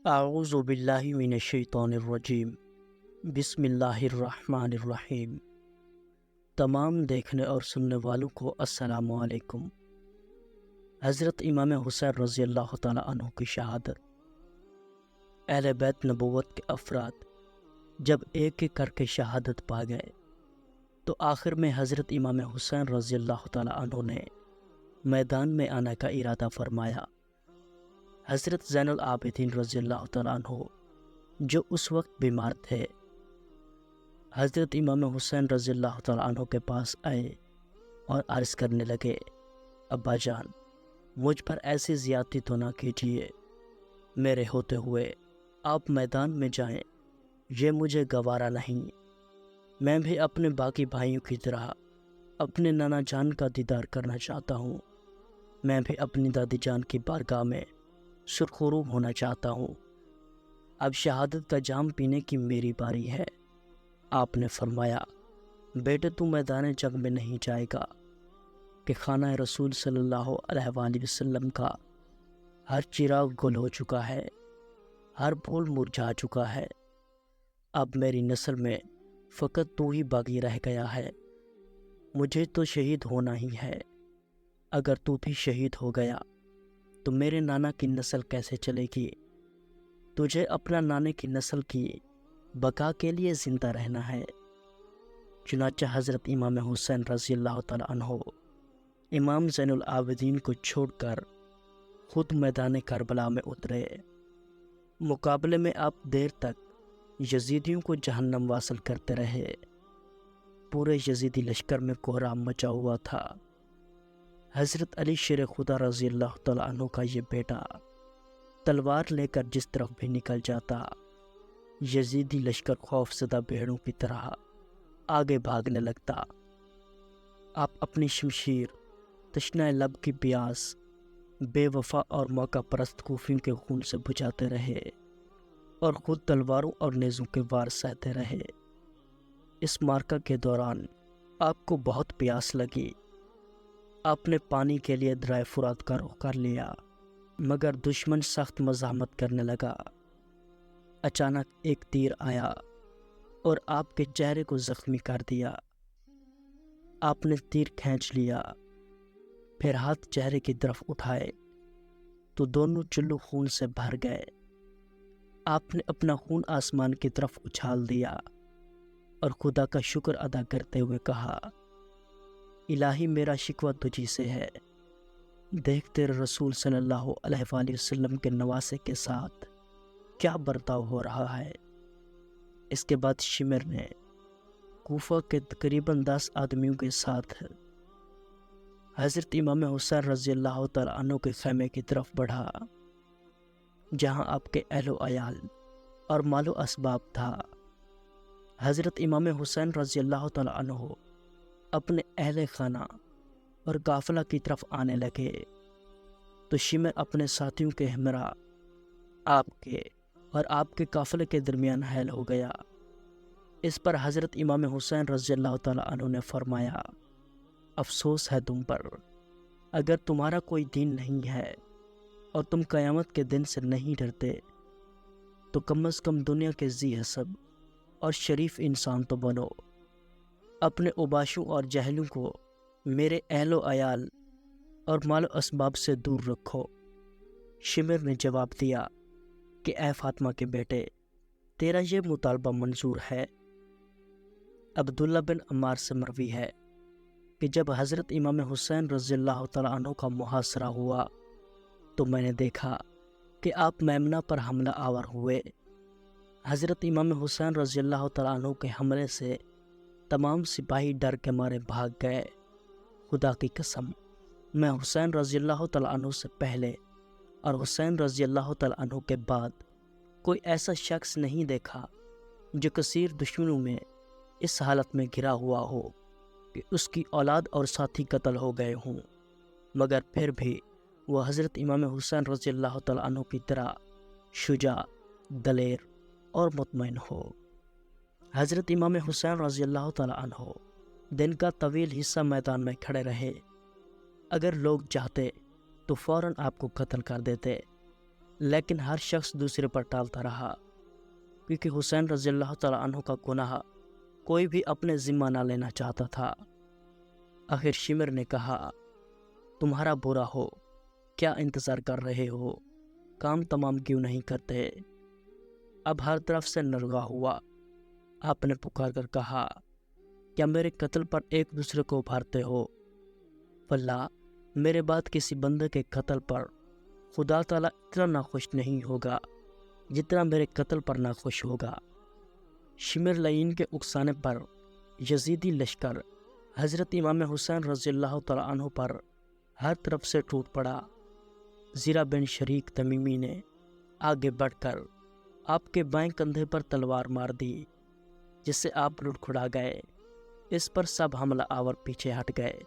اعوذ باللہ من الشیطان الرجیم بسم اللہ الرحمن الرحیم۔ تمام دیکھنے اور سننے والوں کو السلام علیکم۔ حضرت امام حسین رضی اللہ تعالیٰ عنہ کی شہادت۔ اہل بیت نبوت کے افراد جب ایک ایک کر کے شہادت پا گئے تو آخر میں حضرت امام حسین رضی اللہ تعالیٰ عنہ نے میدان میں آنے کا ارادہ فرمایا۔ حضرت زین العابدین رضی اللہ تعالیٰ عنہ جو اس وقت بیمار تھے، حضرت امام حسین رضی اللہ تعالیٰ عنہ کے پاس آئے اور عرض کرنے لگے، ابا جان مجھ پر ایسی زیادتی تو نہ کیجیے، میرے ہوتے ہوئے آپ میدان میں جائیں، یہ مجھے گوارا نہیں۔ میں بھی اپنے باقی بھائیوں کی طرح اپنے نانا جان کا دیدار کرنا چاہتا ہوں، میں بھی اپنی دادی جان کی بارگاہ میں سرخروب ہونا چاہتا ہوں، اب شہادت کا جام پینے کی میری باری ہے۔ آپ نے فرمایا، بیٹے تو میدان جنگ میں نہیں جائے گا کہ خانہ رسول صلی اللہ علیہ وآلہ وسلم کا ہر چراغ گل ہو چکا ہے، ہر پھول مرجھا چکا ہے، اب میری نسل میں فقط تو ہی باقی رہ گیا ہے، مجھے تو شہید ہونا ہی ہے، اگر تو بھی شہید ہو گیا تو میرے نانا کی نسل کیسے چلے گی؟ تجھے اپنا نانے کی نسل کی بقا کے لیے زندہ رہنا ہے۔ چنانچہ حضرت امام حسین رضی اللہ تعالیٰ عنہ امام زین العابدین کو چھوڑ کر خود میدان کربلا میں اترے۔ مقابلے میں آپ دیر تک یزیدیوں کو جہنم واصل کرتے رہے۔ پورے یزیدی لشکر میں کوہرام مچا ہوا تھا۔ حضرت علی شیر خدا رضی اللہ تعالیٰ عنہ کا یہ بیٹا تلوار لے کر جس طرف بھی نکل جاتا، یزیدی لشکر خوف زدہ بھیڑوں کی طرح آگے بھاگنے لگتا۔ آپ اپنی شمشیر تشنہ لب کی پیاس بے وفا اور موقع پرست کوفیوں کے خون سے بجھاتے رہے اور خود تلواروں اور نیزوں کے وار سہتے رہے۔ اس معرکہ کے دوران آپ کو بہت پیاس لگی۔ آپ نے پانی کے لیے درائے فرات کا رخ کر لیا، مگر دشمن سخت مزاحمت کرنے لگا۔ اچانک ایک تیر آیا اور آپ کے چہرے کو زخمی کر دیا۔ آپ نے تیر کھینچ لیا، پھر ہاتھ چہرے کی طرف اٹھائے تو دونوں چلو خون سے بھر گئے۔ آپ نے اپنا خون آسمان کی طرف اچھال دیا اور خدا کا شکر ادا کرتے ہوئے کہا، الہی میرا شکوہ تجھی سے ہے، دیکھ تیرے رسول صلی اللہ علیہ وآلہ وسلم کے نواسے کے ساتھ کیا برتاؤ ہو رہا ہے۔ اس کے بعد شمر نے کوفہ کے تقریباً 10 آدمیوں کے ساتھ حضرت امام حسین رضی اللہ تعالیٰ عنہ کے خیمے کی طرف بڑھا، جہاں آپ کے اہل و عیال اور مال و اسباب تھا۔ حضرت امام حسین رضی اللہ تعالیٰ عنہ اپنے اہل خانہ اور قافلہ کی طرف آنے لگے تو شمر اپنے ساتھیوں کے ہمراہ آپ کے اور آپ کے قافلے کے درمیان حائل ہو گیا۔ اس پر حضرت امام حسین رضی اللہ تعالیٰ عنہ نے فرمایا، افسوس ہے تم پر، اگر تمہارا کوئی دین نہیں ہے اور تم قیامت کے دن سے نہیں ڈرتے تو کم از کم دنیا کے ذی حسب اور شریف انسان تو بنو، اپنے اوباشوں اور جہلوں کو میرے اہل و عیال اور مال و اسباب سے دور رکھو۔ شمر نے جواب دیا کہ اے فاطمہ کے بیٹے، تیرا یہ مطالبہ منظور ہے۔ عبداللہ بن عمار سے مروی ہے کہ جب حضرت امام حسین رضی اللہ تعالیٰ عنہ کا محاصرہ ہوا تو میں نے دیکھا کہ آپ میمنہ پر حملہ آور ہوئے۔ حضرت امام حسین رضی اللہ تعالیٰ عنہ کے حملے سے تمام سپاہی ڈر کے مارے بھاگ گئے۔ خدا کی قسم، میں حسین رضی اللہ تعالیٰ عنہ سے پہلے اور حسین رضی اللہ تعالیٰ عنہ کے بعد کوئی ایسا شخص نہیں دیکھا جو کثیر دشمنوں میں اس حالت میں گھرا ہوا ہو کہ اس کی اولاد اور ساتھی قتل ہو گئے ہوں، مگر پھر بھی وہ حضرت امام حسین رضی اللہ تعالیٰ عنہ کی طرح شجاع، دلیر اور مطمئن ہو۔ حضرت امام حسین رضی اللہ تعالیٰ عنہ دن کا طویل حصہ میدان میں کھڑے رہے۔ اگر لوگ چاہتے تو فوراً آپ کو قتل کر دیتے، لیکن ہر شخص دوسرے پر ٹالتا رہا، کیونکہ حسین رضی اللہ تعالیٰ عنہ کا گناہ کوئی بھی اپنے ذمہ نہ لینا چاہتا تھا۔ آخر شمر نے کہا، تمہارا برا ہو، کیا انتظار کر رہے ہو؟ کام تمام کیوں نہیں کرتے؟ اب ہر طرف سے نرغا ہوا۔ آپ نے پکار کر کہا، کیا میرے قتل پر ایک دوسرے کو ابھارتے ہو؟ واللہ میرے بعد کسی بندے کے قتل پر خدا تعالیٰ اتنا ناخوش نہیں ہوگا جتنا میرے قتل پر ناخوش ہوگا۔ شمر لعین کے اکسانے پر یزیدی لشکر حضرت امام حسین رضی اللہ تعالیٰ عنہ پر ہر طرف سے ٹوٹ پڑا۔ زرہ بن شریک تمیمی نے آگے بڑھ کر آپ کے بائیں کندھے پر تلوار مار دی، جس سے آپ لڑکھڑا گئے۔ اس پر سب حملہ آور پیچھے ہٹ گئے۔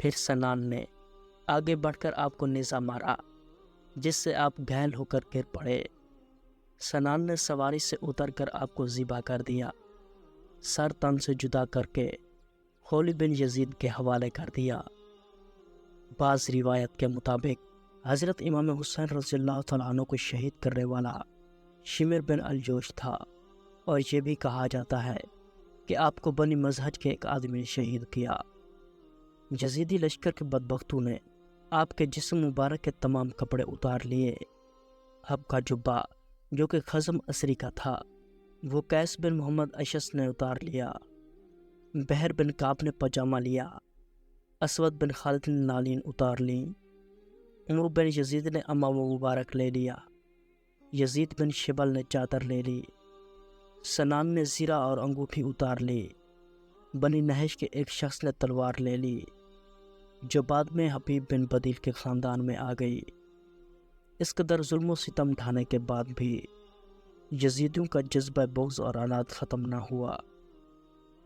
پھر سنان نے آگے بڑھ کر آپ کو نیزہ مارا، جس سے آپ گھائل ہو کر گر پڑے۔ سنان نے سواری سے اتر کر آپ کو ذبح کر دیا، سر تن سے جدا کر کے خولی بن یزید کے حوالے کر دیا۔ بعض روایت کے مطابق حضرت امام حسین رضی اللہ تعالیٰ عنہ کو شہید کرنے والا شمر بن الجوش تھا، اور یہ بھی کہا جاتا ہے کہ آپ کو بنی مزہج کے ایک آدمی نے شہید کیا۔ یزیدی لشکر کے بدبختوں نے آپ کے جسم مبارک کے تمام کپڑے اتار لیے۔ آپ کا جبہ جو کہ خزم عصری کا تھا وہ قیس بن محمد اشس نے اتار لیا۔ بحر بن کعب نے پاجامہ لیا۔ اسود بن خالد نے نالین اتار لیں۔ عمر بن یزید نے امام مبارک لے لیا۔ یزید بن شبل نے چادر لے لی۔ سنان نے زرہ اور انگوٹھی اتار لی۔ بنی نہش کے ایک شخص نے تلوار لے لی، جو بعد میں حبیب بن بدیل کے خاندان میں آ گئی۔ اس قدر ظلم و ستم ڈھانے کے بعد بھی یزیدیوں کا جذبہ بغض اور عناد ختم نہ ہوا۔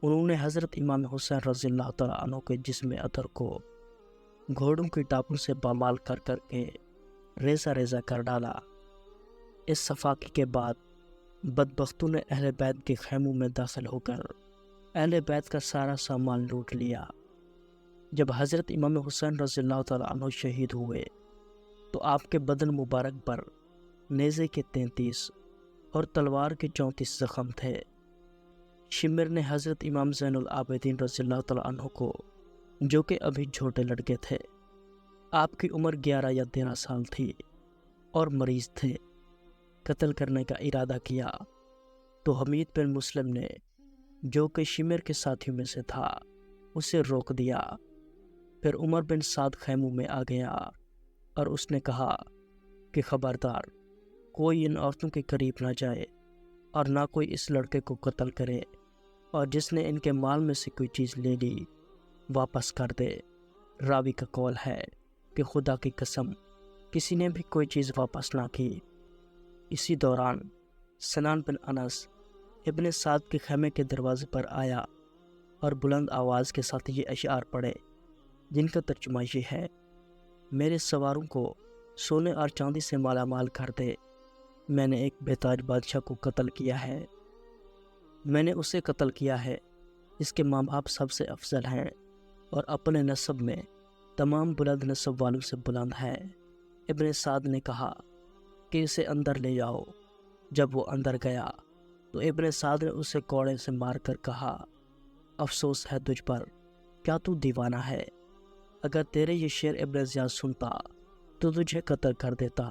انہوں نے حضرت امام حسین رضی اللہ تعالیٰ عنہ کے جسم اطہر کو گھوڑوں کی ٹاپوں سے پامال کر کر کے ریزہ ریزہ کر ڈالا۔ اس صفاقی کے بعد بدبختوں نے اہل بیت کے خیموں میں داخل ہو کر اہل بیت کا سارا سامان لوٹ لیا۔ جب حضرت امام حسین رضی اللہ تعالیٰ عنہ شہید ہوئے تو آپ کے بدن مبارک پر نیزے کے 33 اور تلوار کے 34 زخم تھے۔ شمر نے حضرت امام زین العابدین رضی اللہ تعالیٰ عنہ کو، جو کہ ابھی چھوٹے لڑکے تھے، آپ کی عمر 11 یا 13 سال تھی اور مریض تھے، قتل کرنے کا ارادہ کیا تو حمید بن مسلم نے، جو کہ شمر کے ساتھیوں میں سے تھا، اسے روک دیا۔ پھر عمر بن سعد خیموں میں آ گیا اور اس نے کہا کہ خبردار، کوئی ان عورتوں کے قریب نہ جائے اور نہ کوئی اس لڑکے کو قتل کرے، اور جس نے ان کے مال میں سے کوئی چیز لے لی واپس کر دے۔ راوی کا قول ہے کہ خدا کی قسم کسی نے بھی کوئی چیز واپس نہ کی۔ اسی دوران سنان بن انس ابن سعد کے خیمے کے دروازے پر آیا اور بلند آواز کے ساتھ یہ اشعار پڑھے، جن کا ترجمہ یہ ہے: میرے سواروں کو سونے اور چاندی سے مالا مال کر دے، میں نے ایک بے تاج بادشاہ کو قتل کیا ہے۔ میں نے اسے قتل کیا ہے جس کے ماں باپ سب سے افضل ہیں اور اپنے نسب میں تمام بلند نسب والوں سے بلند ہے۔ ابن سعد نے کہا کہ اسے اندر لے جاؤ۔ جب وہ اندر گیا تو ابن سعد نے اسے کوڑے سے مار کر کہا، افسوس ہے تجھ پر، کیا تو دیوانہ ہے؟ اگر تیرے یہ شعر ابن زیاد سنتا تو تجھے قتل کر دیتا۔